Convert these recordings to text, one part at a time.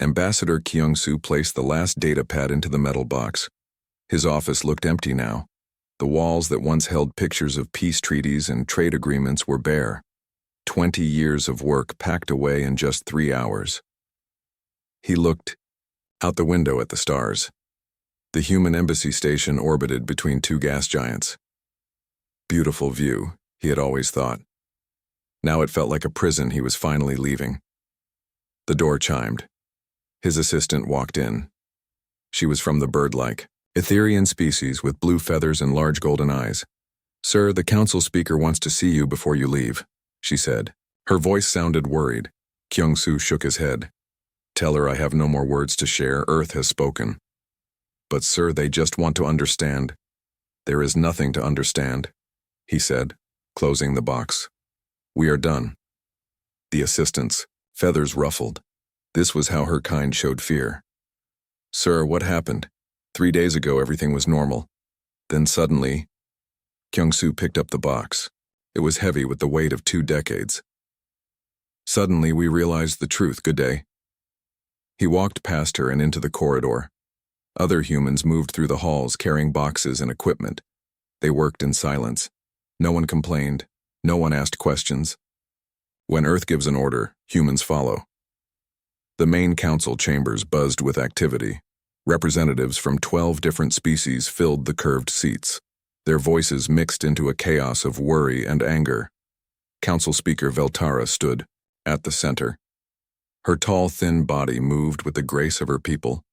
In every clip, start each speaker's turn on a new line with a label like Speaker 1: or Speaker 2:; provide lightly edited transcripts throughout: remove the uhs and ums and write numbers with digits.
Speaker 1: Ambassador Kyung-soo placed the last data pad into the metal box. His office looked empty now. The walls that once held pictures of peace treaties and trade agreements were bare. 20 years of work packed away in just 3 hours. He looked out the window at the stars. The human embassy station orbited between two gas giants. Beautiful view, he had always thought. Now it felt like a prison he was finally leaving. The door chimed. His assistant walked in. She was from the bird-like, Etherian species with blue feathers and large golden eyes. "Sir, the council speaker wants to see you before you leave," she said. Her voice sounded worried. Kyung-soo shook his head. "Tell her I have no more words to share. Earth has spoken." "But sir, they just want to understand." "There is nothing to understand," he said, closing the box. "We are done." The assistant's feathers ruffled. This was how her kind showed fear. "Sir, what happened? 3 days ago everything was normal. Then suddenly..." Kyung-soo picked up the box. It was heavy with the weight of 2 decades. "Suddenly we realized the truth. Good day." He walked past her and into the corridor. Other humans moved through the halls carrying boxes and equipment. They worked in silence. No one complained. No one asked questions. When Earth gives an order, humans follow. The main council chambers buzzed with activity. Representatives from 12 different species filled the curved seats. Their voices mixed into a chaos of worry and anger. Council Speaker Veltara stood at the center. Her tall, thin body moved with the grace of her people.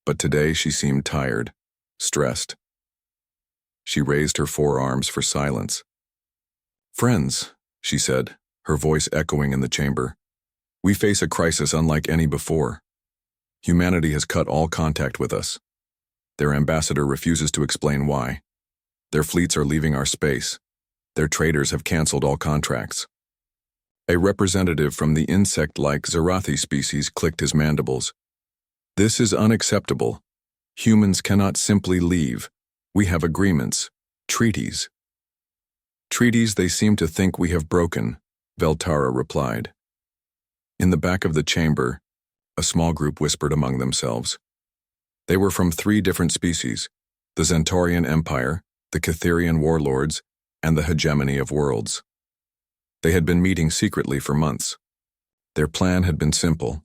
Speaker 1: But today she seemed tired, stressed. She raised her forearms for silence. "Friends," she said, her voice echoing in the chamber, "we face a crisis unlike any before. Humanity has cut all contact with us. Their ambassador refuses to explain why. Their fleets are leaving our space. Their traders have canceled all contracts." A representative from the insect-like Zarathi species clicked his mandibles. "This is unacceptable. Humans cannot simply leave. We have agreements, treaties." "Treaties they seem to think we have broken," Veltara replied. In the back of the chamber, a small group whispered among themselves. They were from 3 different species: the Zentorian Empire, the Catherian warlords, and the hegemony of worlds. They had been meeting secretly for months. Their plan had been simple: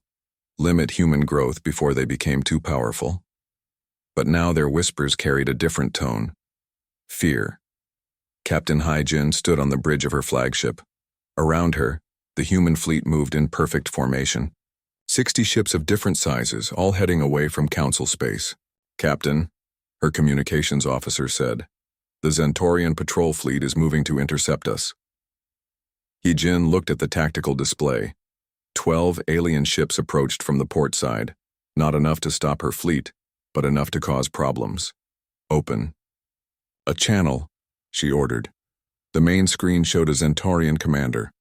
Speaker 1: limit human growth before they became too powerful. But now their whispers carried a different tone: fear. Captain Haijin stood on the bridge of her flagship. Around her, the human fleet moved in perfect formation. 60 ships of different sizes, all heading away from council space. "Captain," her communications officer said, "the Zentorian patrol fleet is moving to intercept us." Haijin looked at the tactical display. 12 alien ships approached from the port side, not enough to stop her fleet, but enough to cause problems. "Open." "A channel," she ordered. The main screen showed a Zentorian commander.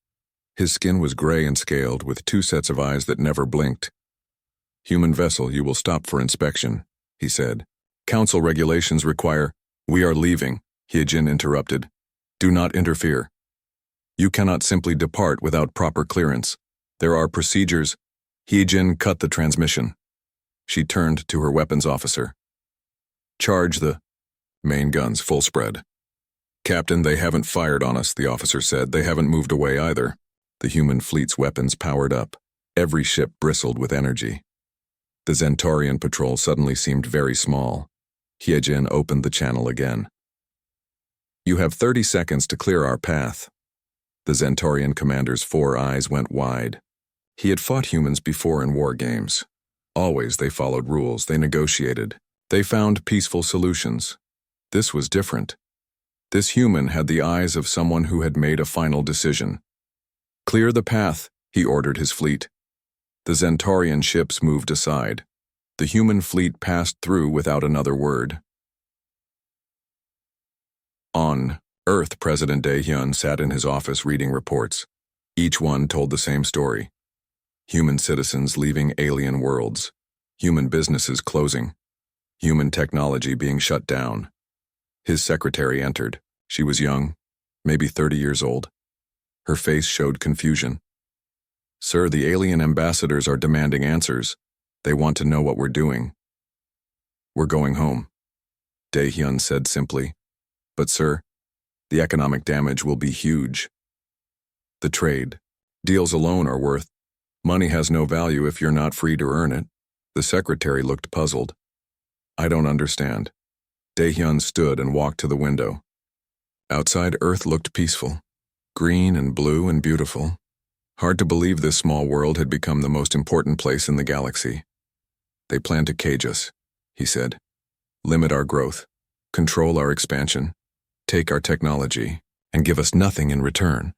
Speaker 1: His skin was gray and scaled, with 2 sets of eyes that never blinked. "Human vessel, you will stop for inspection," he said. "Council regulations require..." "We are leaving," Haijin interrupted. "Do not interfere. You cannot simply depart without proper clearance. There are procedures." Haijin cut the transmission. She turned to her weapons officer. "Charge the..." "Main guns, full spread." "Captain, they haven't fired on us," the officer said. "They haven't moved away either." The human fleet's weapons powered up. Every ship bristled with energy. The Zentorian patrol suddenly seemed very small. Haijin opened the channel again. "You have 30 seconds to clear our path." The Zentorian commander's 4 eyes went wide. He had fought humans before in war games. Always they followed rules, they negotiated. They found peaceful solutions. This was different. This human had the eyes of someone who had made a final decision. "Clear the path," he ordered his fleet. The Zentorian ships moved aside. The human fleet passed through without another word. On Earth, President Dae-hyun sat in his office reading reports. Each one told the same story. Human citizens leaving alien worlds. Human businesses closing. Human technology being shut down. His secretary entered. She was young, maybe 30 years old. Her face showed confusion. "Sir, the alien ambassadors are demanding answers." They want to know what we're doing. We're going home, Dae-hyun said simply. But sir, the economic damage will be huge. The trade deals alone are worth. Money has no value if you're not free to earn it. The secretary looked puzzled. I don't understand. Dae-hyun stood and walked to the window. Outside, Earth looked peaceful, green and blue and beautiful. Hard to believe this small world had become the most important place in the galaxy. They plan to cage us, he said. Limit our growth, control our expansion, take our technology, and give us nothing in return.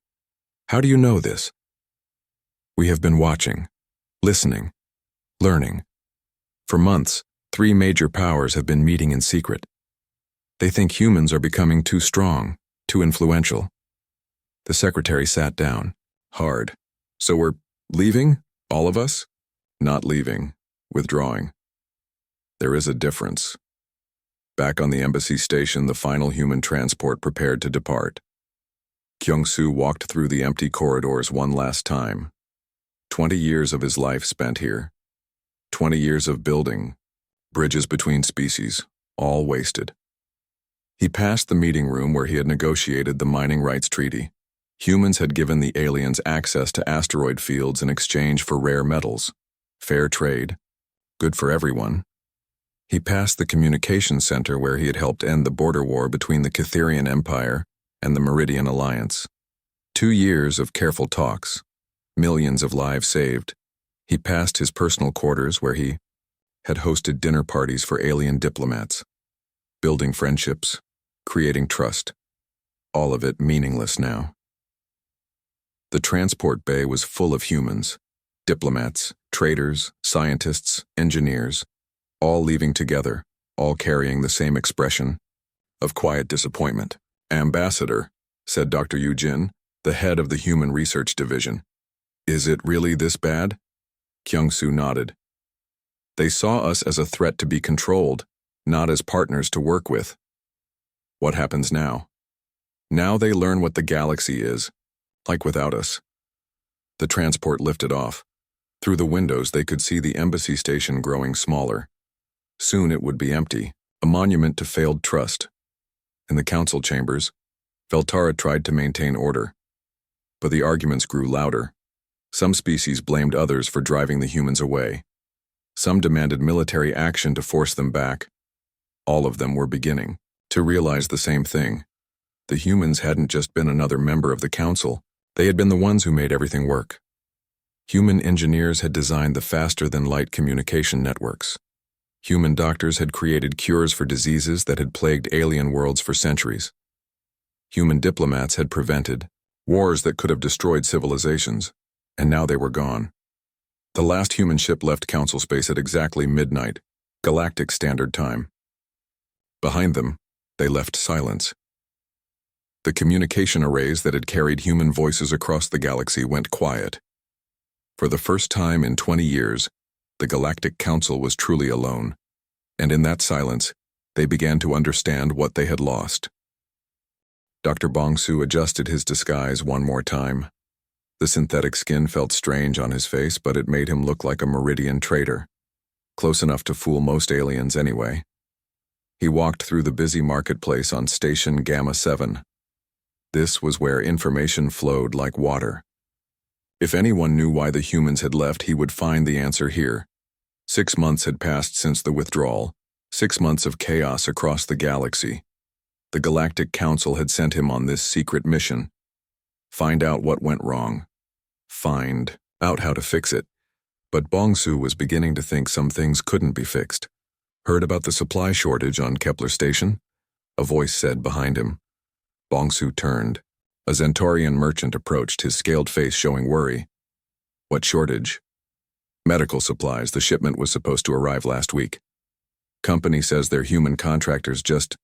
Speaker 1: How do you know this? We have been watching, listening, learning. For months, 3 major powers have been meeting in secret. They think humans are becoming too strong, too influential. The secretary sat down, hard. So we're leaving, all of us? Not leaving, withdrawing. There is a difference. Back on the embassy station, the final human transport prepared to depart. Kyung-soo walked through the empty corridors one last time. 20 years of his life spent here. 20 years of building, bridges between species, all wasted. He passed the meeting room where he had negotiated the mining rights treaty. Humans had given the aliens access to asteroid fields in exchange for rare metals. Fair trade. Good for everyone. He passed the communications center where he had helped end the border war between the Catherian Empire and the Meridian Alliance. 2 years of careful talks. Millions of lives saved. He passed his personal quarters where he had hosted dinner parties for alien diplomats. Building friendships. Creating trust. All of it meaningless now. The transport bay was full of humans, diplomats, traders, scientists, engineers, all leaving together, all carrying the same expression of quiet disappointment. Ambassador, said Dr. Yu-jin, the head of the Human Research Division. Is it really this bad? Kyung-soo nodded. They saw us as a threat to be controlled, not as partners to work with. What happens now? Now they learn what the galaxy is. Like without us. The transport lifted off. Through the windows they could see the embassy station growing smaller. Soon it would be empty, a monument to failed trust. In the council chambers, Veltara tried to maintain order. But the arguments grew louder. Some species blamed others for driving the humans away. Some demanded military action to force them back. All of them were beginning to realize the same thing. The humans hadn't just been another member of the council. They had been the ones who made everything work. Human engineers had designed the faster-than-light communication networks. Human doctors had created cures for diseases that had plagued alien worlds for centuries. Human diplomats had prevented wars that could have destroyed civilizations, and now they were gone. The last human ship left council space at exactly midnight, Galactic Standard Time. Behind them, they left silence. The communication arrays that had carried human voices across the galaxy went quiet. For the first time in 20 years, the Galactic Council was truly alone, and in that silence, they began to understand what they had lost. Dr. Bong-soo adjusted his disguise one more time. The synthetic skin felt strange on his face, but it made him look like a Meridian trader, close enough to fool most aliens anyway. He walked through the busy marketplace on Station Gamma 7. This was where information flowed like water. If anyone knew why the humans had left, he would find the answer here. 6 months had passed since the withdrawal, 6 months of chaos across the galaxy. The Galactic Council had sent him on this secret mission. Find out what went wrong. Find out how to fix it. But Bong-soo was beginning to think some things couldn't be fixed. Heard about the supply shortage on Kepler Station? A voice said behind him. Bong-soo turned. A Zentaurian merchant approached, his scaled face showing worry. What shortage? Medical supplies. The shipment was supposed to arrive last week. Company says their human contractors just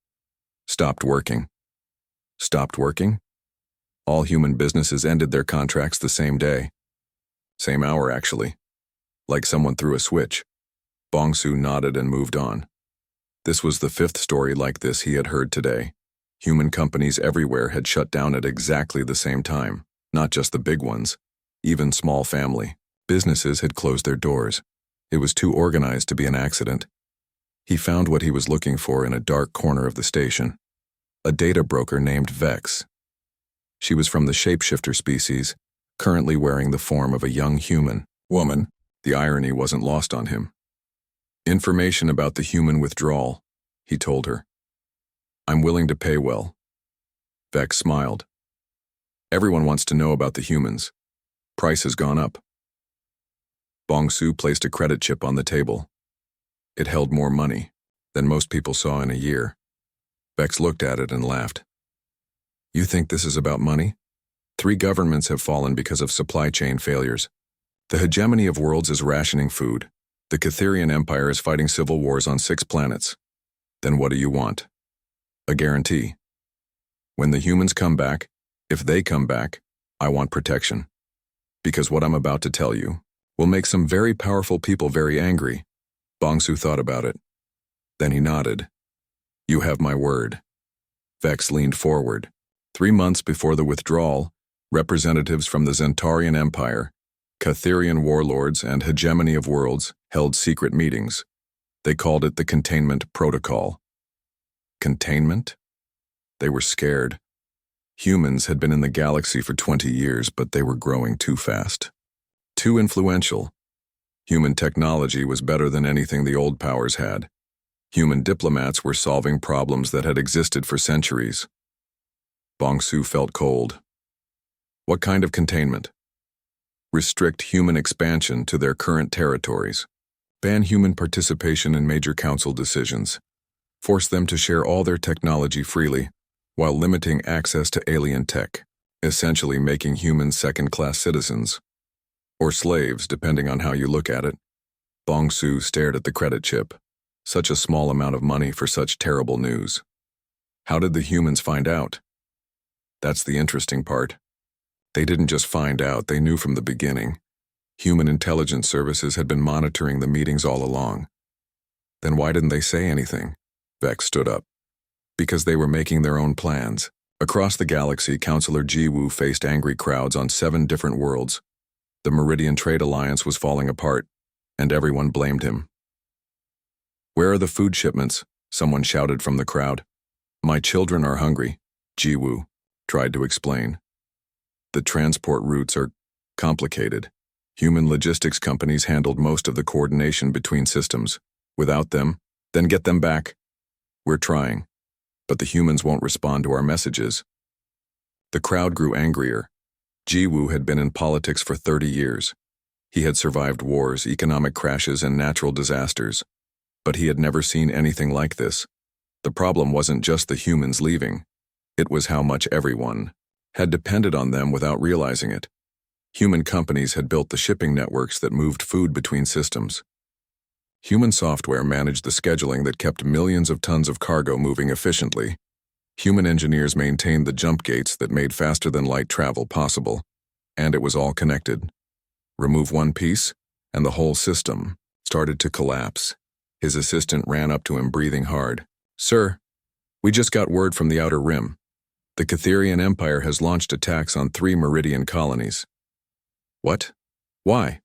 Speaker 1: stopped working. Stopped working? All human businesses ended their contracts the same day. Same hour, actually. Like someone threw a switch. Bong-soo nodded and moved on. This was the 5th story like this he had heard today. Human companies everywhere had shut down at exactly the same time, not just the big ones. Even small family businesses had closed their doors. It was too organized to be an accident. He found what he was looking for in a dark corner of the station. A data broker named Vex. She was from the shapeshifter species, currently wearing the form of a young human woman. The irony wasn't lost on him. Information about the human withdrawal, he told her. I'm willing to pay well. Vex smiled. Everyone wants to know about the humans. Price has gone up. Bong-Su placed a credit chip on the table. It held more money than most people saw in a year. Vex looked at it and laughed. You think this is about money? 3 governments have fallen because of supply chain failures. The hegemony of worlds is rationing food. The Catherian Empire is fighting civil wars on 6 planets. Then what do you want? A guarantee. When the humans come back, if they come back, I want protection. Because what I'm about to tell you will make some very powerful people very angry. Bong-Su thought about it. Then he nodded. You have my word. Vex leaned forward. 3 months before the withdrawal, representatives from the Zentarian Empire, Catherian warlords, and hegemony of worlds held secret meetings. They called it the Containment Protocol. Containment? They were scared. Humans had been in the galaxy for 20 years, but they were growing too fast. Too influential. Human technology was better than anything the old powers had. Human diplomats were solving problems that had existed for centuries. Bong-Su felt cold. What kind of containment? Restrict human expansion to their current territories. Ban human participation in major council decisions. Force them to share all their technology freely, while limiting access to alien tech, essentially making humans second-class citizens. Or slaves, depending on how you look at it. Bong-Su stared at the credit chip. Such a small amount of money for such terrible news. How did the humans find out? That's the interesting part. They didn't just find out, they knew from the beginning. Human intelligence services had been monitoring the meetings all along. Then why didn't they say anything? Vex stood up. Because they were making their own plans. Across the galaxy, Counselor Ji-Woo faced angry crowds on 7 different worlds. The Meridian Trade Alliance was falling apart, and everyone blamed him. Where are the food shipments? Someone shouted from the crowd. My children are hungry, Ji-Woo tried to explain. The transport routes are complicated. Human logistics companies handled most of the coordination between systems. Without them, then get them back. We're trying, but the humans won't respond to our messages. The crowd grew angrier. Ji-Woo had been in politics for 30 years. He had survived wars, economic crashes, and natural disasters. But he had never seen anything like this. The problem wasn't just the humans leaving. It was how much everyone had depended on them without realizing it. Human companies had built the shipping networks that moved food between systems. Human software managed the scheduling that kept millions of tons of cargo moving efficiently. Human engineers maintained the jump gates that made faster-than-light travel possible. And it was all connected. Remove one piece, and the whole system started to collapse. His assistant ran up to him, breathing hard. Sir, we just got word from the Outer Rim. The Catherian Empire has launched attacks on 3 Meridian colonies. What? Why?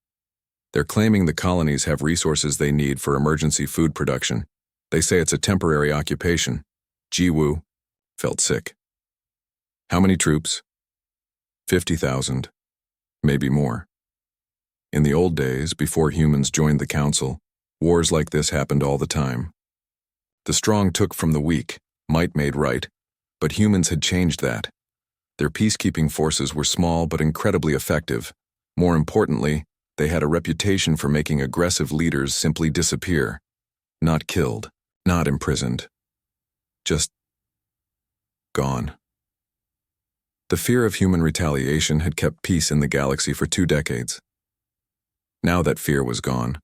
Speaker 1: They're claiming the colonies have resources they need for emergency food production. They say it's a temporary occupation. Ji-Woo felt sick. How many troops? 50,000. Maybe more. In the old days, before humans joined the council, wars like this happened all the time. The strong took from the weak, might made right, but humans had changed that. Their peacekeeping forces were small but incredibly effective. More importantly, they had a reputation for making aggressive leaders simply disappear. Not killed, not imprisoned. Just gone. The fear of human retaliation had kept peace in the galaxy for 2 decades. Now that fear was gone.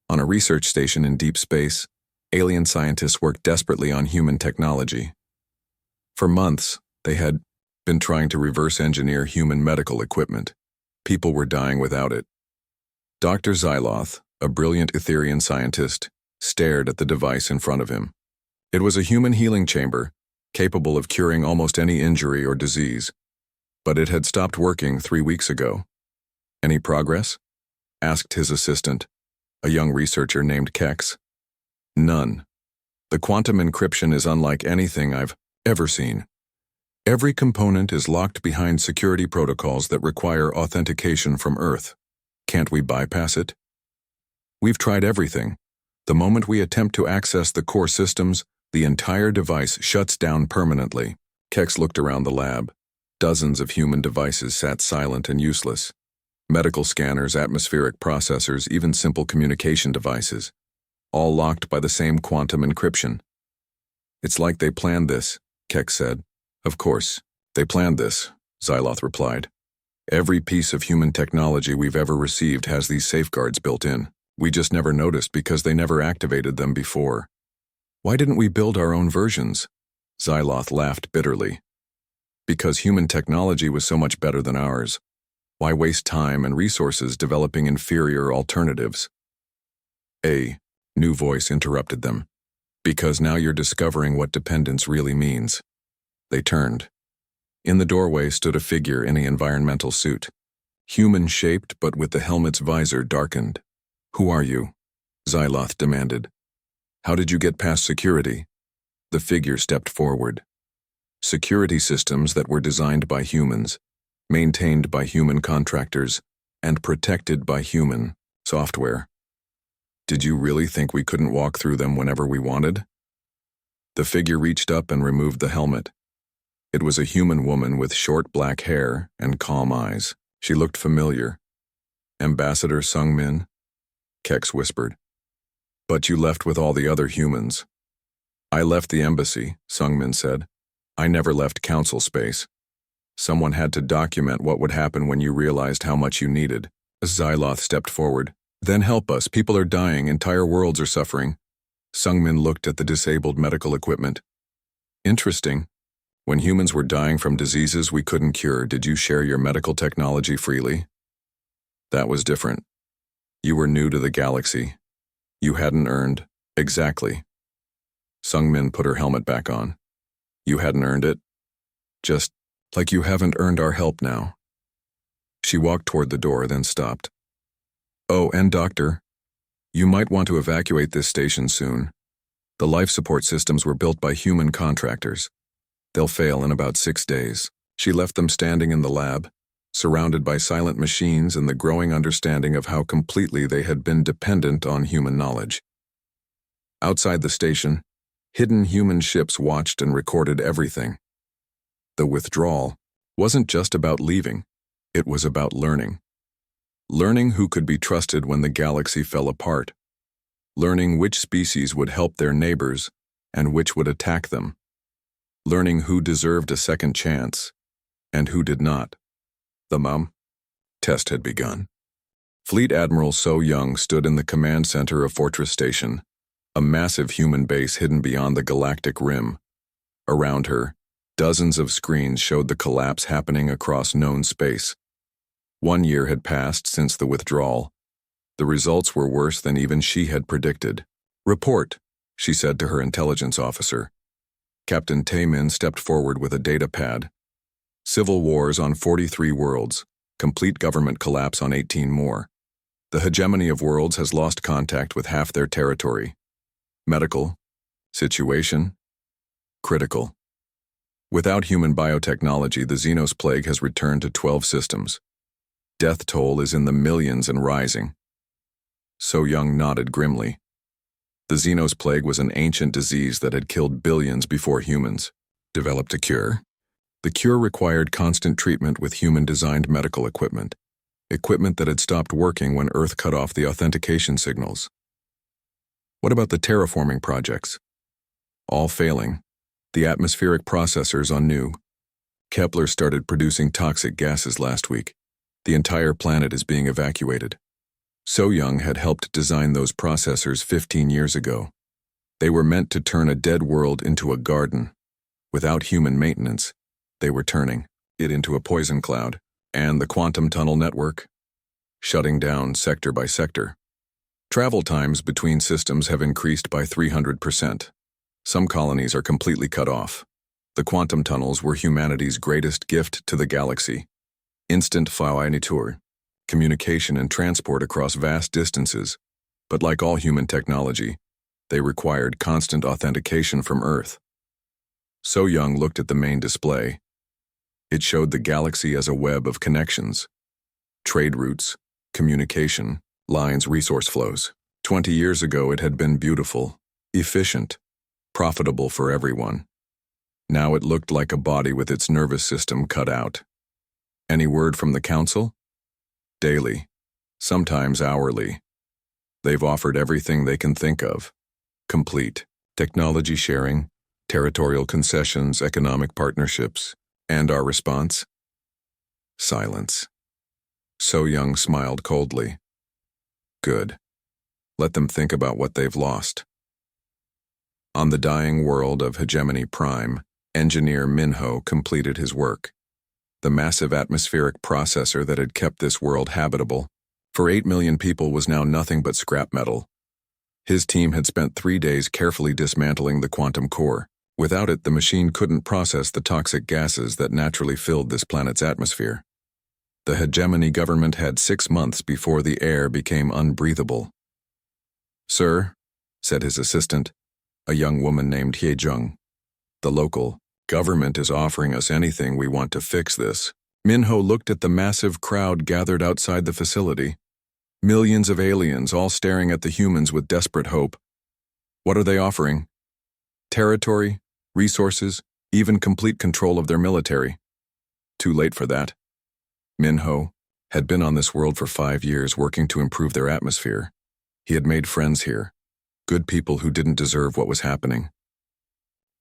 Speaker 1: On a research station in deep space, alien scientists worked desperately on human technology. For months, they had been trying to reverse engineer human medical equipment. People were dying without it. Dr. Xyloth, a brilliant Etherian scientist, stared at the device in front of him. It was a human healing chamber, capable of curing almost any injury or disease. But it had stopped working 3 weeks ago. Any progress? Asked his assistant. a young researcher named Kex. None. The quantum encryption is unlike anything I've ever seen. Every component is locked behind security protocols that require authentication from Earth. Can't we bypass it? We've tried everything. The moment we attempt to access the core systems, the entire device shuts down permanently. Kex looked around the lab. Dozens of human devices sat silent and useless. Medical scanners, atmospheric processors, even simple communication devices. All locked by the same quantum encryption. It's like they planned this, Kex said. Of course, they planned this, Xyloth replied. Every piece of human technology we've ever received has these safeguards built in. We just never noticed because they never activated them before. Why didn't we build our own versions? Xyloth laughed bitterly. Because human technology was so much better than ours. Why waste time and resources developing inferior alternatives? A new voice interrupted them. Because now you're discovering what dependence really means. They turned. In the doorway stood a figure in an environmental suit. Human-shaped but with the helmet's visor darkened. Who are you? Xyloth demanded. How did you get past security? The figure stepped forward. Security systems that were designed by humans, maintained by human contractors, and protected by human software. Did you really think we couldn't walk through them whenever we wanted? The figure reached up and removed the helmet. It was a human woman with short black hair and calm eyes. She looked familiar. Ambassador Sungmin? Kex whispered. But you left with all the other humans. I left the embassy, Sungmin said. I never left council space. Someone had to document what would happen when you realized how much you needed. Xyloth stepped forward. Then help us, people are dying, entire worlds are suffering. Sungmin looked at the disabled medical equipment. Interesting. When humans were dying from diseases we couldn't cure, did you share your medical technology freely? That was different. You were new to the galaxy. You hadn't earned. Exactly. Sungmin put her helmet back on. You hadn't earned it? Just like you haven't earned our help now. She walked toward the door, then stopped. Oh, and doctor, you might want to evacuate this station soon. The life support systems were built by human contractors. They'll fail in about 6 days. She left them standing in the lab, surrounded by silent machines and the growing understanding of how completely they had been dependent on human knowledge. Outside the station, hidden human ships watched and recorded everything. The withdrawal wasn't just about leaving, it was about learning. Learning who could be trusted when the galaxy fell apart. Learning which species would help their neighbors and which would attack them. Learning who deserved a second chance and who did not. The test had begun. Fleet Admiral So Young stood in the command center of Fortress Station, a massive human base hidden beyond the galactic rim. Around her, dozens of screens showed the collapse happening across known space. 1 year had passed since the withdrawal. The results were worse than even she had predicted. Report, she said to her intelligence officer. Captain Taemin stepped forward with a data pad. Civil wars on 43 worlds, complete government collapse on 18 more. The hegemony of worlds has lost contact with half their territory. Medical situation critical. Without human biotechnology, the Xenos plague has returned to 12 systems. Death toll is in the millions and rising. So Young nodded grimly. The Xenos plague was an ancient disease that had killed billions before humans developed a cure. The cure required constant treatment with human-designed medical equipment that had stopped working when Earth cut off the authentication signals. What about the terraforming projects? All failing. The atmospheric processors on New. Kepler started producing toxic gases last week. The entire planet is being evacuated. So Young had helped design those processors 15 years ago. They were meant to turn a dead world into a garden. Without human maintenance, they were turning it into a poison cloud. And the quantum tunnel network, shutting down sector by sector. Travel times between systems have increased by 300%. Some colonies are completely cut off. The quantum tunnels were humanity's greatest gift to the galaxy. Instant fourniture, communication and transport across vast distances. But like all human technology, they required constant authentication from Earth. So Young looked at the main display. It showed the galaxy as a web of connections, trade routes, communication, lines, resource flows. 20 years ago, it had been beautiful, efficient, profitable for everyone. Now it looked like a body with its nervous system cut out. Any word from the Council? Daily, sometimes hourly. They've offered everything they can think of. Complete technology sharing, territorial concessions, economic partnerships, and our response? Silence. So Young smiled coldly. Good. Let them think about what they've lost. On the dying world of Hegemony Prime, engineer Minho completed his work. The massive atmospheric processor that had kept this world habitable for 8 million people was now nothing but scrap metal. His team had spent 3 days carefully dismantling the quantum core. Without it, the machine couldn't process the toxic gases that naturally filled this planet's atmosphere. The Hegemony government had 6 months before the air became unbreathable. "Sir," said his assistant, a young woman named Hyejung, "the local government is offering us anything we want to fix this." Minho looked at the massive crowd gathered outside the facility. Millions of aliens all staring at the humans with desperate hope. What are they offering? Territory, resources, even complete control of their military. Too late for that. Minho had been on this world for 5 years working to improve their atmosphere. He had made friends here, good people who didn't deserve what was happening.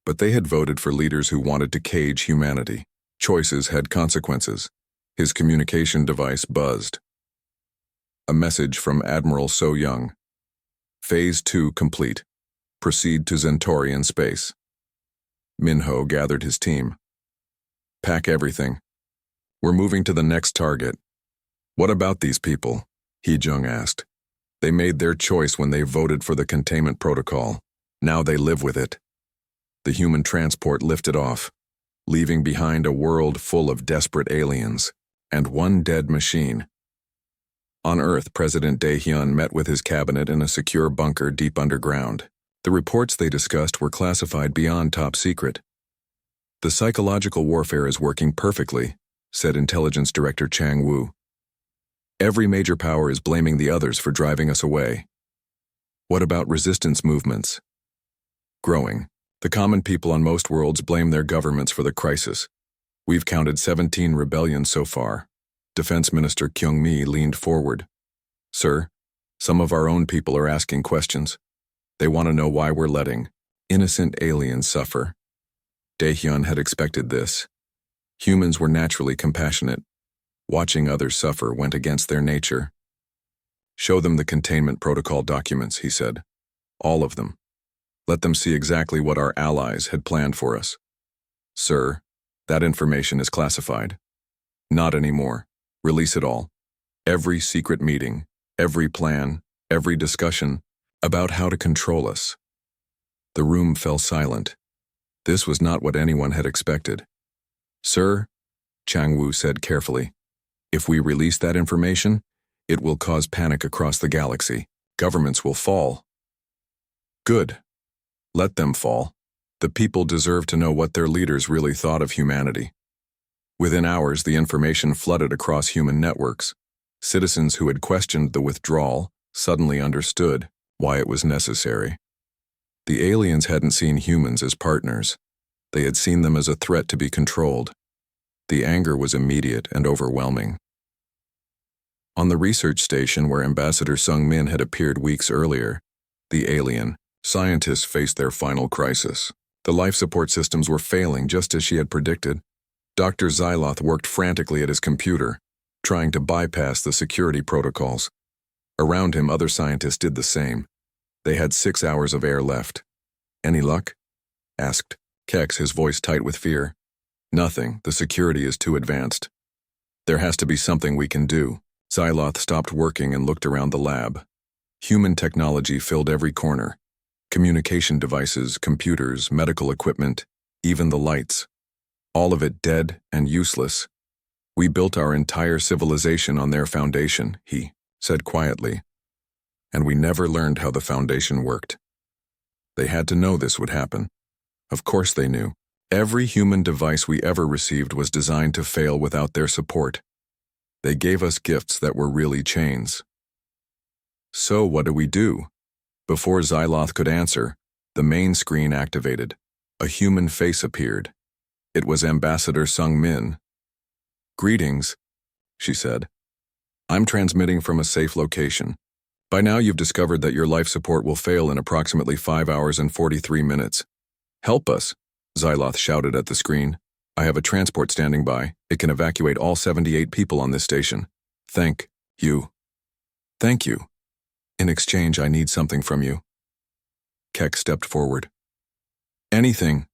Speaker 1: But they had voted for leaders who wanted to cage humanity. Choices had consequences. His communication device buzzed. A message from Admiral So Young. Phase 2 complete. Proceed to Zentorian space. Minho gathered his team. Pack everything. We're moving to the next target. What about these people? Hyejung asked. They made their choice when they voted for the containment protocol. Now they live with it. The human transport lifted off, leaving behind a world full of desperate aliens and one dead machine. On Earth, President Daehyun met with his cabinet in a secure bunker deep underground. The reports they discussed were classified beyond top secret. The psychological warfare is working perfectly, said Intelligence Director Chang Woo. Every major power is blaming the others for driving us away. What about resistance movements? Growing. The common people on most worlds blame their governments for the crisis. We've counted 17 rebellions so far. Defense Minister Kyung-mi leaned forward. Sir, some of our own people are asking questions. They want to know why we're letting innocent aliens suffer. Daehyun had expected this. Humans were naturally compassionate. Watching others suffer went against their nature. Show them the containment protocol documents, he said. All of them. Let them see exactly what our allies had planned for us. Sir, that information is classified. Not anymore. Release it all. Every secret meeting, every plan, every discussion about how to control us. The room fell silent. This was not what anyone had expected. Sir, Chang Woo said carefully, if we release that information, it will cause panic across the galaxy. Governments will fall. Good. Let them fall. The people deserve to know what their leaders really thought of humanity. Within hours, the information flooded across human networks. Citizens who had questioned the withdrawal suddenly understood why it was necessary. The aliens hadn't seen humans as partners. They had seen them as a threat to be controlled. The anger was immediate and overwhelming. On the research station where Ambassador Sung-min had appeared weeks earlier, the alien scientists faced their final crisis. The life support systems were failing just as she had predicted. Dr. Xyloth worked frantically at his computer, trying to bypass the security protocols. Around him, other scientists did the same. They had 6 hours of air left. Any luck? Asked Kex, his voice tight with fear. Nothing. The security is too advanced. There has to be something we can do. Xyloth stopped working and looked around the lab. Human technology filled every corner. Communication devices, computers, medical equipment, even the lights. All of it dead and useless. We built our entire civilization on their foundation, he said quietly. and we never learned how the Foundation worked. They had to know this would happen. Of course they knew. Every human device we ever received was designed to fail without their support. They gave us gifts that were really chains. So what do we do? Before Xyloth could answer, the main screen activated. A human face appeared. It was Ambassador Sung Min. "Greetings," she said. "I'm transmitting from a safe location. By now you've discovered that your life support will fail in approximately 5 hours and 43 minutes. Help us," Xyloth shouted at the screen. "I have a transport standing by. It can evacuate all 78 people on this station. Thank you. Thank you. In exchange, I need something from you." Keck stepped forward. "Anything.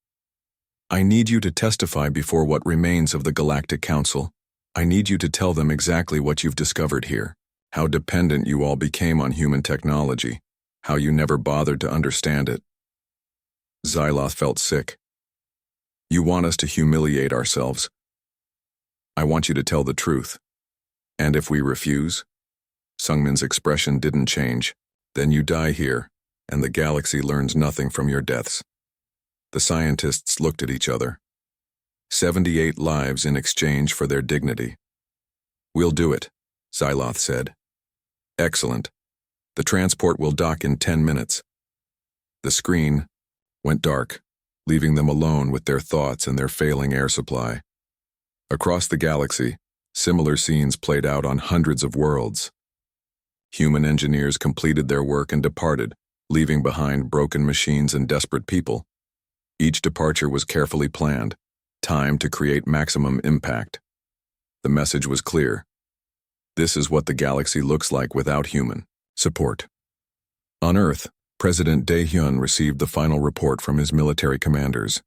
Speaker 1: I need you to testify before what remains of the Galactic Council. I need you to tell them exactly what you've discovered here, how dependent you all became on human technology, how you never bothered to understand it." Xyloth felt sick. "You want us to humiliate ourselves. I want you to tell the truth. And if we refuse?" Sungmin's expression didn't change. "Then you die here, and the galaxy learns nothing from your deaths." The scientists looked at each other. 78 lives in exchange for their dignity. "We'll do it," Xyloth said. "Excellent. The transport will dock in 10 minutes. The screen went dark, leaving them alone with their thoughts and their failing air supply. Across the galaxy, similar scenes played out on hundreds of worlds. Human engineers completed their work and departed, leaving behind broken machines and desperate people. Each departure was carefully planned, timed to create maximum impact. The message was clear. This is what the galaxy looks like without human support. On Earth, President Dae-hyun received the final report from his military commanders.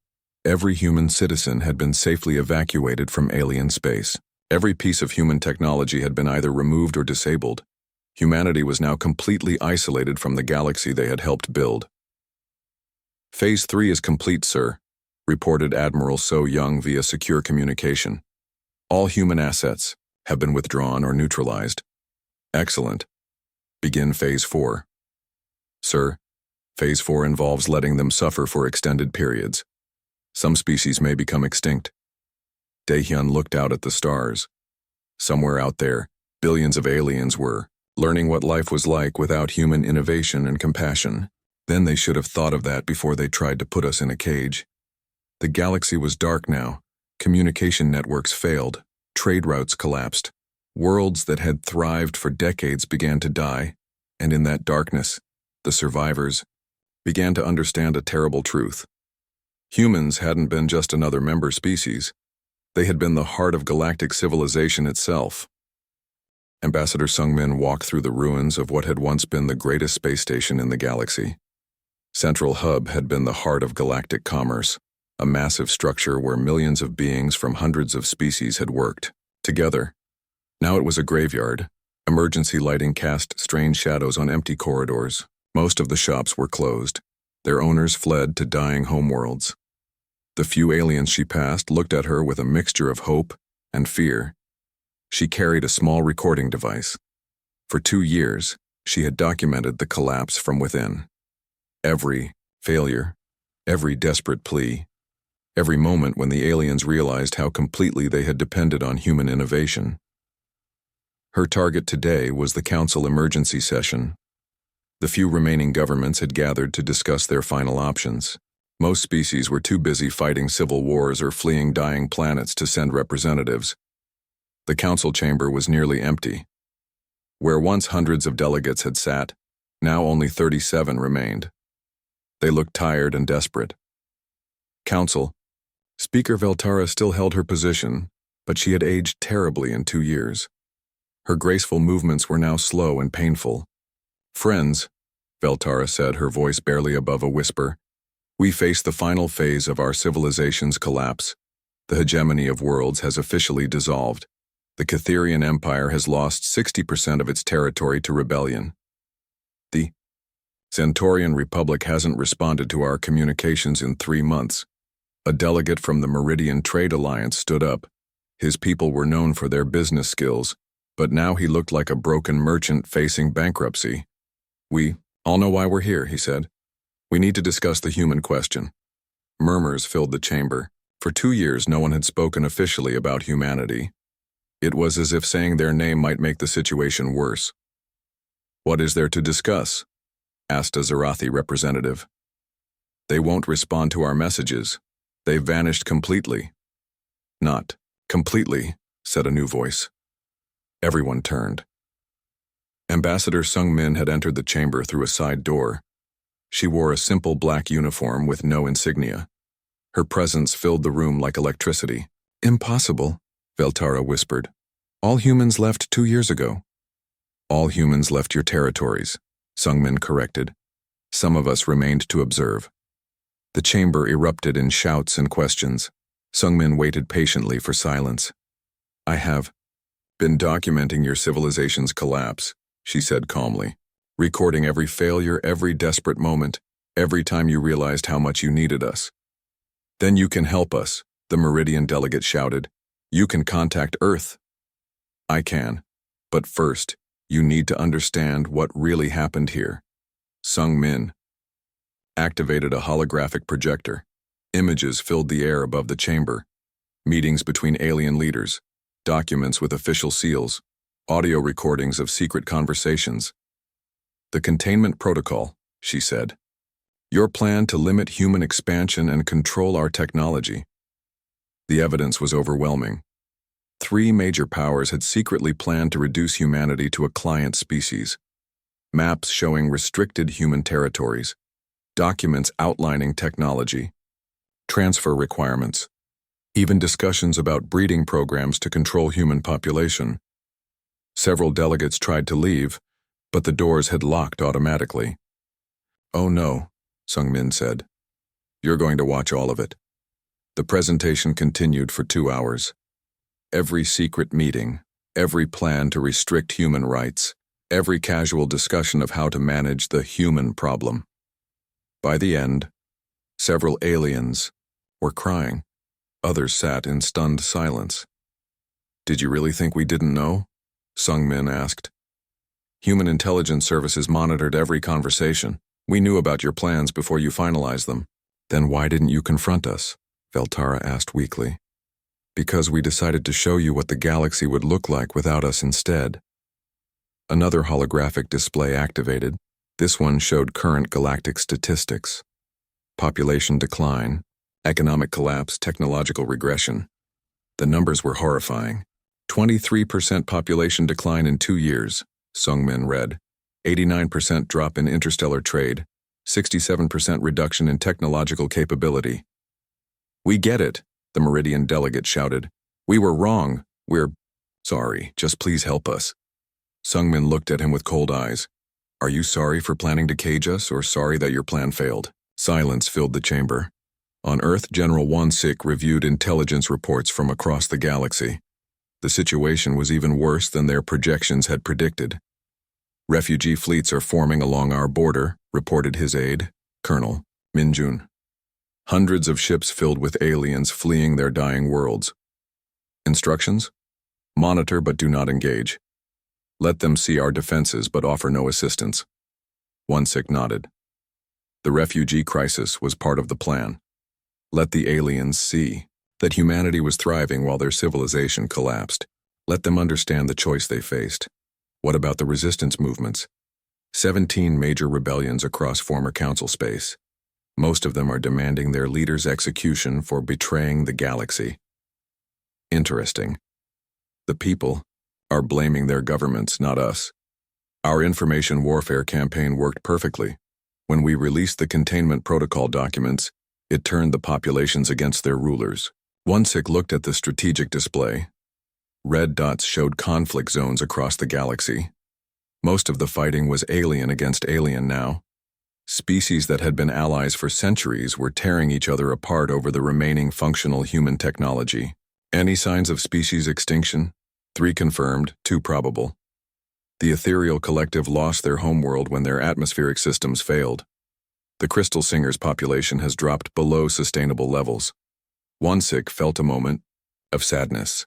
Speaker 1: Every human citizen had been safely evacuated from alien space. Every piece of human technology had been either removed or disabled. Humanity was now completely isolated from the galaxy they had helped build. "Phase 3 is complete, sir," reported Admiral So Young via secure communication. "All human assets have been withdrawn or neutralized." "Excellent. Begin Phase 4. "Sir, Phase 4 involves letting them suffer for extended periods. Some species may become extinct." Dae-hyun looked out at the stars. Somewhere out there, billions of aliens were learning what life was like without human innovation and compassion. Then they should have thought of that before they tried to put us in a cage. The galaxy was dark now. Communication networks failed. Trade routes collapsed. Worlds that had thrived for decades began to die, and in that darkness, the survivors began to understand a terrible truth. Humans hadn't been just another member species. They had been the heart of galactic civilization itself. Ambassador Sungmin walked through the ruins of what had once been the greatest space station in the galaxy. Central Hub had been the heart of galactic commerce, a massive structure where millions of beings from hundreds of species had worked together. Now it was a graveyard. Emergency lighting cast strange shadows on empty corridors. Most of the shops were closed. Their owners fled to dying homeworlds. The few aliens she passed looked at her with a mixture of hope and fear. She carried a small recording device. For 2 years, she had documented the collapse from within. Every failure, every desperate plea, every moment when the aliens realized how completely they had depended on human innovation. Her target today was the Council emergency session. The few remaining governments had gathered to discuss their final options. Most species were too busy fighting civil wars or fleeing dying planets to send representatives. The council chamber was nearly empty. Where once hundreds of delegates had sat, now only 37 remained. They looked tired and desperate. Council. Speaker Veltara still held her position, but she had aged terribly in 2 years. Her graceful movements were now slow and painful. "Friends," Veltara said, her voice barely above a whisper, "we face the final phase of our civilization's collapse. The hegemony of worlds has officially dissolved. The Catherian Empire has lost 60% of its territory to rebellion. The Centaurian Republic hasn't responded to our communications in 3 months. A delegate from the Meridian Trade Alliance stood up. His people were known for their business skills, but now he looked like a broken merchant facing bankruptcy. We all know why we're here, he said. We need to discuss the human question. Murmurs filled the chamber. For 2 years, no one had spoken officially about humanity. It was as if saying their name might make the situation worse. What is there to discuss? Asked a Zarathi representative. They won't respond to our messages. They've vanished completely. Not completely, said a new voice. Everyone turned. Ambassador Sung Min had entered the chamber through a side door. She wore a simple black uniform with no insignia. Her presence filled the room like electricity. Impossible, Veltara whispered. All humans left 2 years ago. All humans left your territories, Sung Min corrected. Some of us remained to observe. The chamber erupted in shouts and questions. Sung Min waited patiently for silence. I have been documenting your civilization's collapse, she said calmly, recording every failure, every desperate moment, every time you realized how much you needed us. Then you can help us, the Meridian delegate shouted. You can contact Earth. I can, but first, you need to understand what really happened here. Sung Min activated a holographic projector. Images filled the air above the chamber. Meetings between alien leaders, documents with official seals, audio recordings of secret conversations. The containment protocol, she said. Your plan to limit human expansion and control our technology. The evidence was overwhelming. 3 major powers had secretly planned to reduce humanity to a client species. Maps showing restricted human territories, documents outlining technology, transfer requirements, even discussions about breeding programs to control human population. Several delegates tried to leave, but the doors had locked automatically. Oh no, Sung Min said. You're going to watch all of it. The presentation continued for 2 hours. Every secret meeting, every plan to restrict human rights, every casual discussion of how to manage the human problem. By the end, several aliens were crying. Others sat in stunned silence. Did you really think we didn't know? Sung Min asked. Human intelligence services monitored every conversation. We knew about your plans before you finalized them. Then why didn't you confront us? Veltara asked weakly. Because we decided to show you what the galaxy would look like without us instead. Another holographic display activated. This one showed current galactic statistics. Population decline, economic collapse, technological regression. The numbers were horrifying. 23% population decline in 2 years, Sung Min read. 89% drop in interstellar trade. 67% reduction in technological capability. We get it, the Meridian delegate shouted. We were wrong. We're sorry. Just please help us. Sung Min looked at him with cold eyes. Are you sorry for planning to cage us or sorry that your plan failed? Silence filled the chamber. On Earth, General Wansik reviewed intelligence reports from across the galaxy. The situation was even worse than their projections had predicted. Refugee fleets are forming along our border, reported his aide, Colonel Minjun. Hundreds of ships filled with aliens fleeing their dying worlds. Instructions? Monitor but do not engage. Let them see our defenses but offer no assistance. Wansik nodded. The refugee crisis was part of the plan. Let the aliens see that humanity was thriving while their civilization collapsed. Let them understand the choice they faced. What about the resistance movements? 17 major rebellions across former council space. Most of them are demanding their leader's execution for betraying the galaxy. Interesting. The people are blaming their governments, not us. Our information warfare campaign worked perfectly. When we released the containment protocol documents, it turned the populations against their rulers. Wansik looked at the strategic display. Red dots showed conflict zones across the galaxy. Most of the fighting was alien against alien now. Species that had been allies for centuries were tearing each other apart over the remaining functional human technology. Any signs of species extinction? 3 confirmed, 2 probable. The ethereal collective lost their homeworld when their atmospheric systems failed. The Crystal Singers' population has dropped below sustainable levels. Wansik felt a moment of sadness.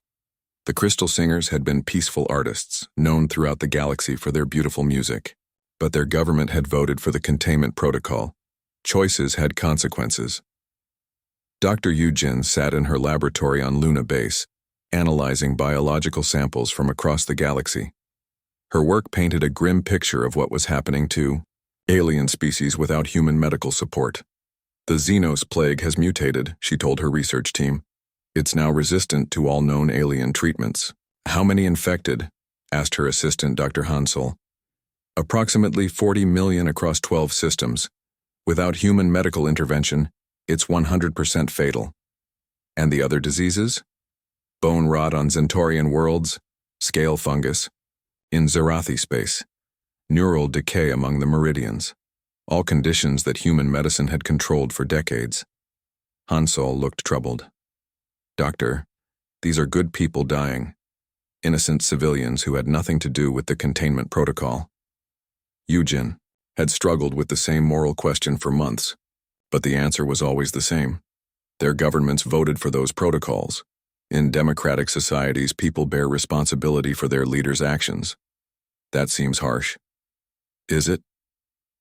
Speaker 1: The Crystal Singers had been peaceful artists, known throughout the galaxy for their beautiful music. But their government had voted for the containment protocol. Choices had consequences. Dr. Yujin sat in her laboratory on Luna Base, analyzing biological samples from across the galaxy. Her work painted a grim picture of what was happening to alien species without human medical support. The Xenos plague has mutated, she told her research team. It's now resistant to all known alien treatments. How many infected? Asked her assistant, Dr. Hansel. Approximately 40 million across 12 systems. Without human medical intervention, it's 100% fatal. And the other diseases? Bone rot on Zentaurian worlds, scale fungus, in Zerathi space, neural decay among the meridians, all conditions that human medicine had controlled for decades. Hansel looked troubled. Doctor, these are good people dying, innocent civilians who had nothing to do with the containment protocol. Yujin had struggled with the same moral question for months, but the answer was always the same. Their governments voted for those protocols. In democratic societies, people bear responsibility for their leaders' actions. That seems harsh. Is it?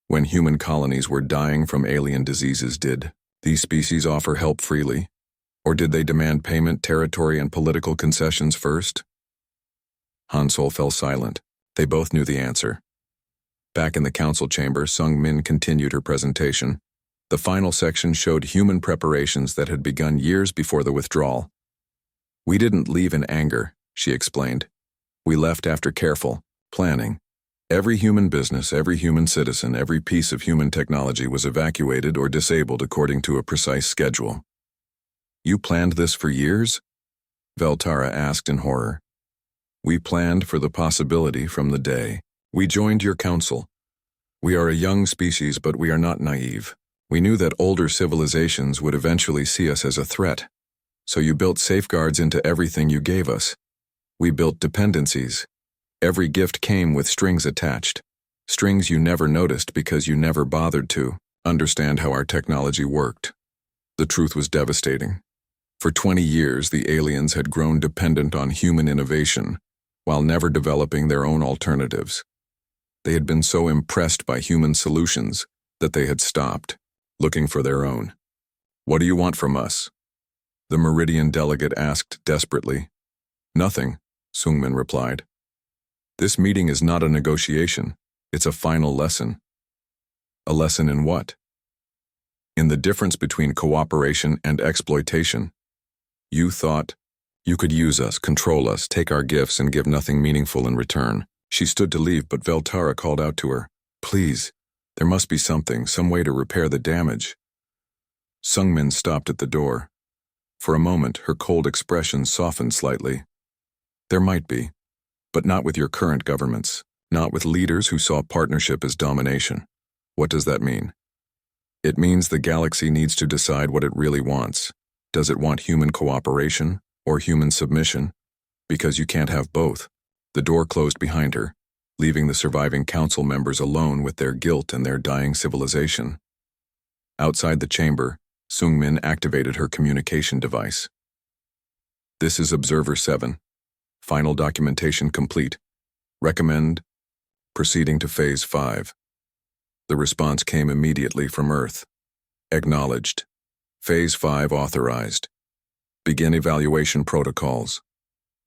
Speaker 1: When human colonies were dying from alien diseases, did these species offer help freely? Or did they demand payment, territory, and political concessions first? Hansel fell silent. They both knew the answer. Back in the council chamber, Sung Min continued her presentation. The final section showed human preparations that had begun years before the withdrawal. We didn't leave in anger, she explained. We left after careful planning. Every human business, every human citizen, every piece of human technology was evacuated or disabled according to a precise schedule. You planned this for years? Veltara asked in horror. We planned for the possibility from the day we joined your council. We are a young species, but we are not naive. We knew that older civilizations would eventually see us as a threat. So you built safeguards into everything you gave us. We built dependencies. Every gift came with strings attached. Strings you never noticed because you never bothered to understand how our technology worked. The truth was devastating. For 20 years, the aliens had grown dependent on human innovation, while never developing their own alternatives. They had been so impressed by human solutions that they had stopped, looking for their own. What do you want from us? The Meridian delegate asked desperately. Nothing, Sungmin replied. This meeting is not a negotiation, it's a final lesson. A lesson in what? In the difference between cooperation and exploitation. You thought you could use us, control us, take our gifts, and give nothing meaningful in return. She stood to leave, but Veltara called out to her. Please, there must be something, some way to repair the damage. Sungmin stopped at the door. For a moment, her cold expression softened slightly. There might be, but not with your current governments, not with leaders who saw partnership as domination. What does that mean? It means the galaxy needs to decide what it really wants. Does it want human cooperation or human submission? Because you can't have both. The door closed behind her, leaving the surviving council members alone with their guilt and their dying civilization. Outside the chamber, Sungmin activated her communication device. This is Observer 7. Final documentation complete. Recommend proceeding to Phase 5. The response came immediately from Earth. Acknowledged. Phase 5 authorized. Begin evaluation protocols.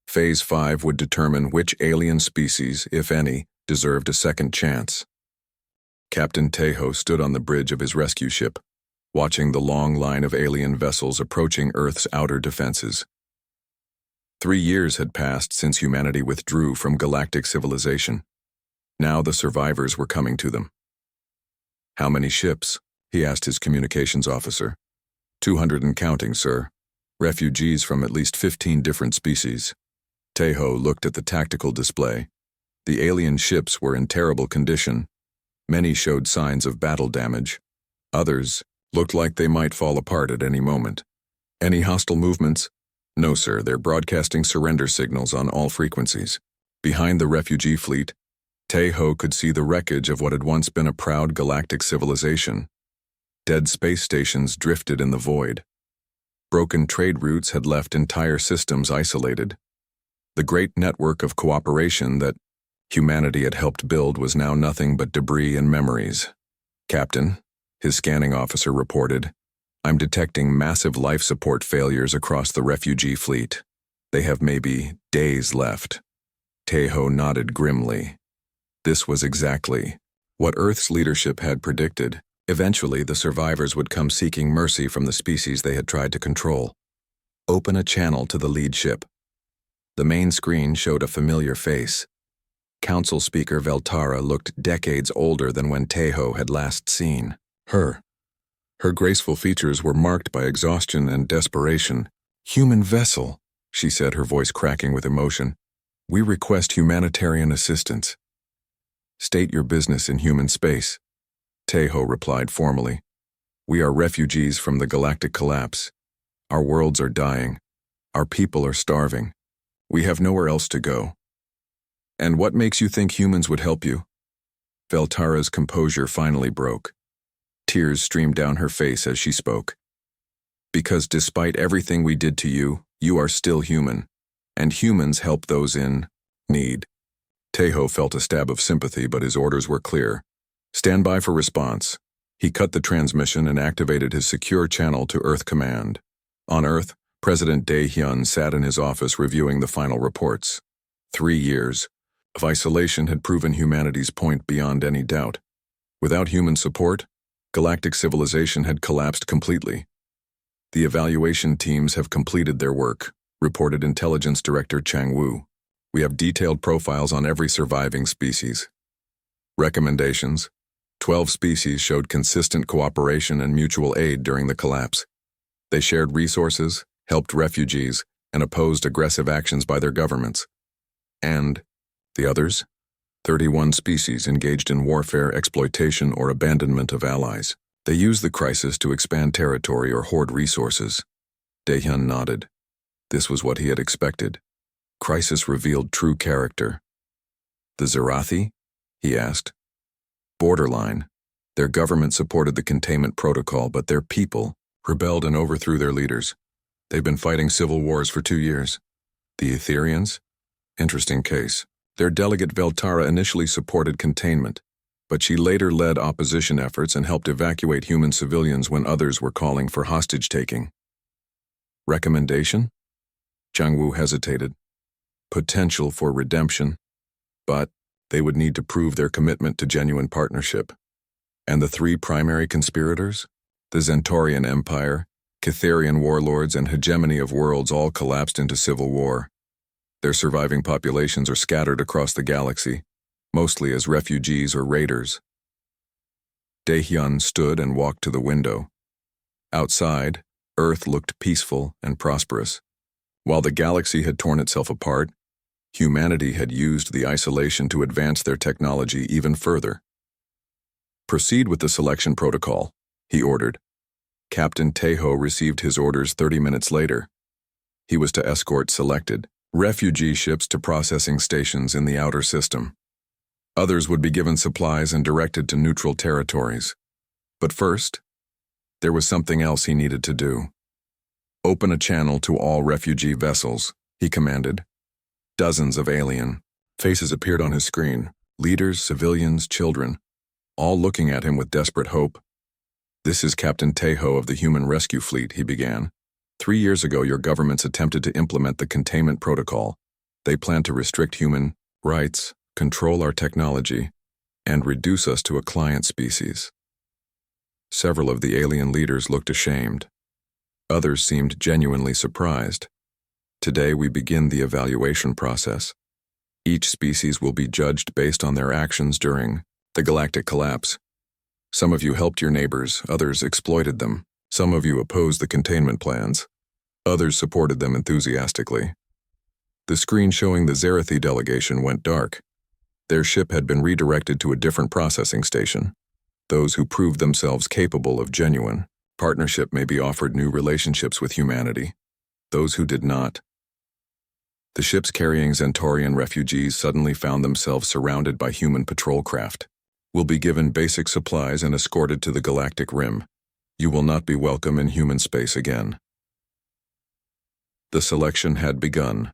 Speaker 1: Phase 5 would determine which alien species, if any, deserved a second chance. Captain Tejo stood on the bridge of his rescue ship, watching the long line of alien vessels approaching Earth's outer defenses. 3 years had passed since humanity withdrew from galactic civilization. Now the survivors were coming to them. How many ships? He asked his communications officer. 200 and counting, sir. Refugees from at least 15 different species. Tejo looked at the tactical display. The alien ships were in terrible condition. Many showed signs of battle damage. Others looked like they might fall apart at any moment. Any hostile movements? No, sir, they're broadcasting surrender signals on all frequencies. Behind the refugee fleet, Tejo could see the wreckage of what had once been a proud galactic civilization. Dead space stations drifted in the void. Broken trade routes had left entire systems isolated. The great network of cooperation that Humanity had helped build was now nothing but debris and memories. "Captain," his scanning officer reported, "I'm detecting massive life support failures across the refugee fleet. They have maybe days left." Tejo nodded grimly. This was exactly what Earth's leadership had predicted. Eventually, the survivors would come seeking mercy from the species they had tried to control. "Open a channel to the lead ship." The main screen showed a familiar face. Council Speaker Veltara looked decades older than when Tejo had last seen her. Her graceful features were marked by exhaustion and desperation. "Human vessel," she said, her voice cracking with emotion. "We request humanitarian assistance." "State your business in human space," Tejo replied formally. "We are refugees from the galactic collapse. Our worlds are dying. Our people are starving. We have nowhere else to go." "And what makes you think humans would help you?" Veltara's composure finally broke. Tears streamed down her face as she spoke. "Because despite everything we did to you, you are still human, and humans help those in need." Tejo felt a stab of sympathy, but his orders were clear. "Stand by for response." He cut the transmission and activated his secure channel to Earth Command. On Earth, President Dae-hyun sat in his office reviewing the final reports. 3 years of isolation had proven humanity's point beyond any doubt. Without human support, galactic civilization had collapsed completely. "The evaluation teams have completed their work," reported Intelligence Director Chang Woo. "We have detailed profiles on every surviving species." Recommendations: 12 species showed consistent cooperation and mutual aid during the collapse. They shared resources, helped refugees, and opposed aggressive actions by their governments. And the others? 31 species engaged in warfare, exploitation, or abandonment of allies. They used the crisis to expand territory or hoard resources. Dae-hyun nodded. This was what he had expected. Crisis revealed true character. "The Zerathi?" he asked. "Borderline. Their government supported the containment protocol, but their people rebelled and overthrew their leaders. They've been fighting civil wars for 2 years. The Etherians? Interesting case. Their delegate Veltara initially supported containment, but she later led opposition efforts and helped evacuate human civilians when others were calling for hostage-taking." "Recommendation?" Chang-woo hesitated. "Potential for redemption, but they would need to prove their commitment to genuine partnership." "And the 3 primary conspirators? The Zentorian Empire, Catherian warlords, and hegemony of worlds all collapsed into civil war. Their surviving populations are scattered across the galaxy, mostly as refugees or raiders." Dae-hyun stood and walked to the window. Outside, Earth looked peaceful and prosperous. While the galaxy had torn itself apart, humanity had used the isolation to advance their technology even further. "Proceed with the selection protocol," he ordered. Captain Tejo received his orders 30 minutes later. He was to escort selected refugee ships to processing stations in the outer system. Others would be given supplies and directed to neutral territories. But first, there was something else he needed to do. "Open a channel to all refugee vessels," he commanded. Dozens of alien faces appeared on his screen, leaders, civilians, children, all looking at him with desperate hope. "This is Captain Tejo of the Human Rescue Fleet," he began. 3 years ago, your governments attempted to implement the containment protocol. They plan to restrict human rights, control our technology, and reduce us to a client species." Several of the alien leaders looked ashamed. Others seemed genuinely surprised. "Today we begin the evaluation process. Each species will be judged based on their actions during the galactic collapse. Some of you helped your neighbors, others exploited them. Some of you opposed the containment plans. Others supported them enthusiastically." The screen showing the Zerathi delegation went dark. Their ship had been redirected to a different processing station. Those who proved themselves capable of genuine partnership may be offered new relationships with humanity. Those who did not. The ships carrying Zentorian refugees suddenly found themselves surrounded by human patrol craft. "Will be given basic supplies and escorted to the galactic rim. You will not be welcome in human space again." The selection had begun.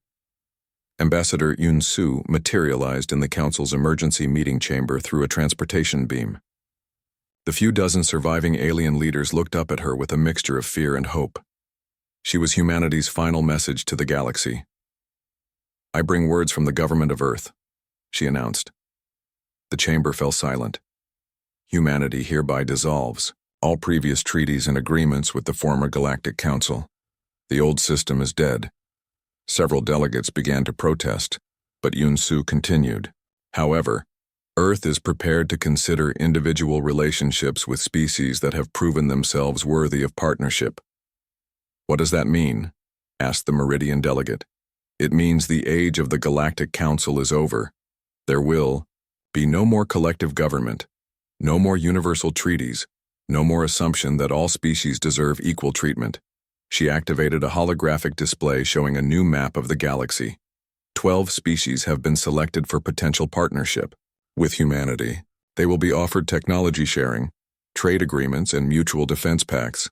Speaker 1: Ambassador Yun Su materialized in the council's emergency meeting chamber through a transportation beam. The few dozen surviving alien leaders looked up at her with a mixture of fear and hope. She was humanity's final message to the galaxy. "I bring words from the government of Earth," she announced. The chamber fell silent. "Humanity hereby dissolves all previous treaties and agreements with the former Galactic Council. The old system is dead." Several delegates began to protest, but Yun Su continued. "However, Earth is prepared to consider individual relationships with species that have proven themselves worthy of partnership." "What does that mean?" asked the Meridian delegate. "It means the age of the Galactic Council is over. There will be no more collective government, no more universal treaties, no more assumption that all species deserve equal treatment." She activated a holographic display showing a new map of the galaxy. 12 species have been selected for potential partnership with humanity. They will be offered technology sharing, trade agreements, and mutual defense pacts.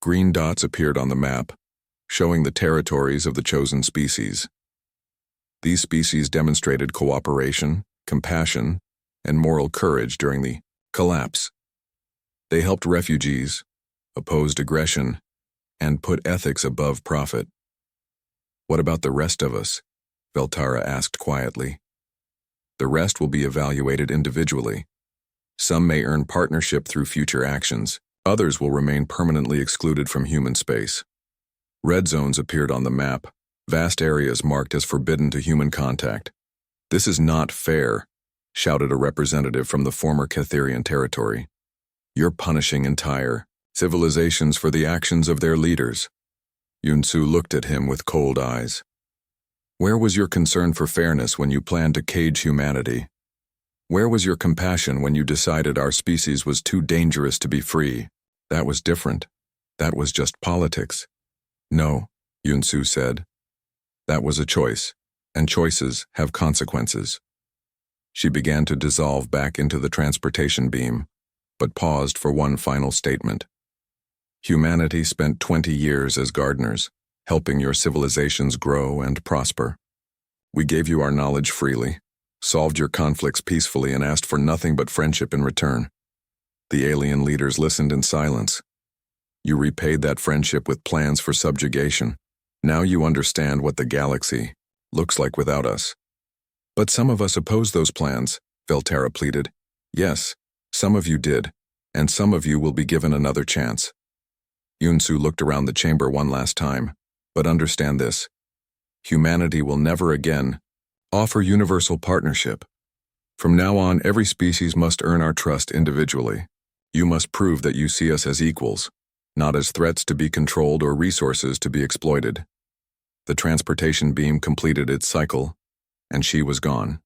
Speaker 1: Green dots appeared on the map, showing the territories of the chosen species. These species demonstrated cooperation, compassion, and moral courage during the collapse. They helped refugees, opposed aggression, and put ethics above profit. "What about the rest of us?" Veltara asked quietly. "The rest will be evaluated individually. Some may earn partnership through future actions. Others will remain permanently excluded from human space." Red zones appeared on the map, vast areas marked as forbidden to human contact. "This is not fair," shouted a representative from the former Catherian territory. "You're punishing entire civilizations for the actions of their leaders." Yun Su looked at him with cold eyes. "Where was your concern for fairness when you planned to cage humanity? Where was your compassion when you decided our species was too dangerous to be free? That was different. That was just politics." "No," Yun Su said. "That was a choice, and choices have consequences." She began to dissolve back into the transportation beam, but paused for one final statement. "Humanity spent 20 years as gardeners, helping your civilizations grow and prosper. We gave you our knowledge freely, solved your conflicts peacefully, and asked for nothing but friendship in return. The alien leaders listened in silence. You repaid that friendship with plans for subjugation. Now you understand what the galaxy looks like without us." "But some of us opposed those plans," Veltara pleaded. "Yes, some of you did, and some of you will be given another chance." Yun Su looked around the chamber one last time. "But understand this. Humanity will never again offer universal partnership. From now on, every species must earn our trust individually. You must prove that you see us as equals, not as threats to be controlled or resources to be exploited." The transportation beam completed its cycle, and she was gone.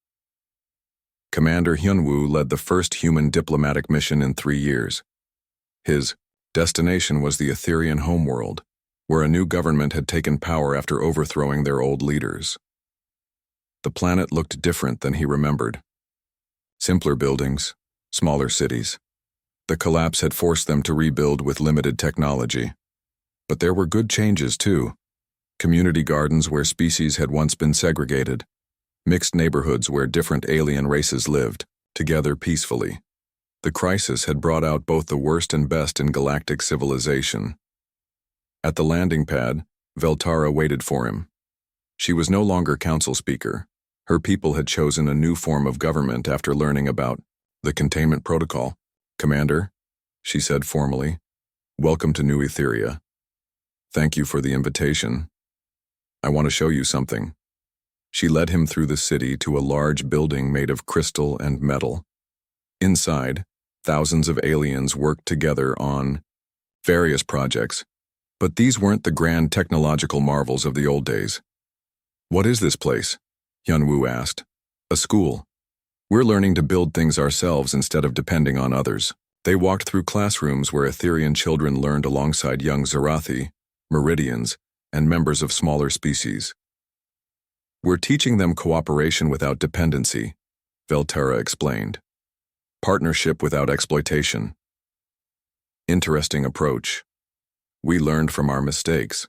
Speaker 1: Commander Hyunwoo led the first human diplomatic mission in 3 years. His destination was the Etherian homeworld, where a new government had taken power after overthrowing their old leaders. The planet looked different than he remembered. Simpler buildings, smaller cities. The collapse had forced them to rebuild with limited technology. But there were good changes too. Community gardens where species had once been segregated. Mixed neighborhoods where different alien races lived, together peacefully. The crisis had brought out both the worst and best in galactic civilization. At the landing pad, Veltara waited for him. She was no longer council speaker. Her people had chosen a new form of government after learning about the containment protocol. "Commander," she said formally, "welcome to New Etheria. Thank you for the invitation. I want to show you something." She led him through the city to a large building made of crystal and metal. Inside, thousands of aliens worked together on various projects, but these weren't the grand technological marvels of the old days. "What is this place?" Hyunwoo asked. "A school. We're learning to build things ourselves instead of depending on others." They walked through classrooms where Etherian children learned alongside young Zarathi, Meridians, and members of smaller species. "We're teaching them cooperation without dependency," Veltara explained. "Partnership without exploitation." "Interesting approach. We learned from our mistakes."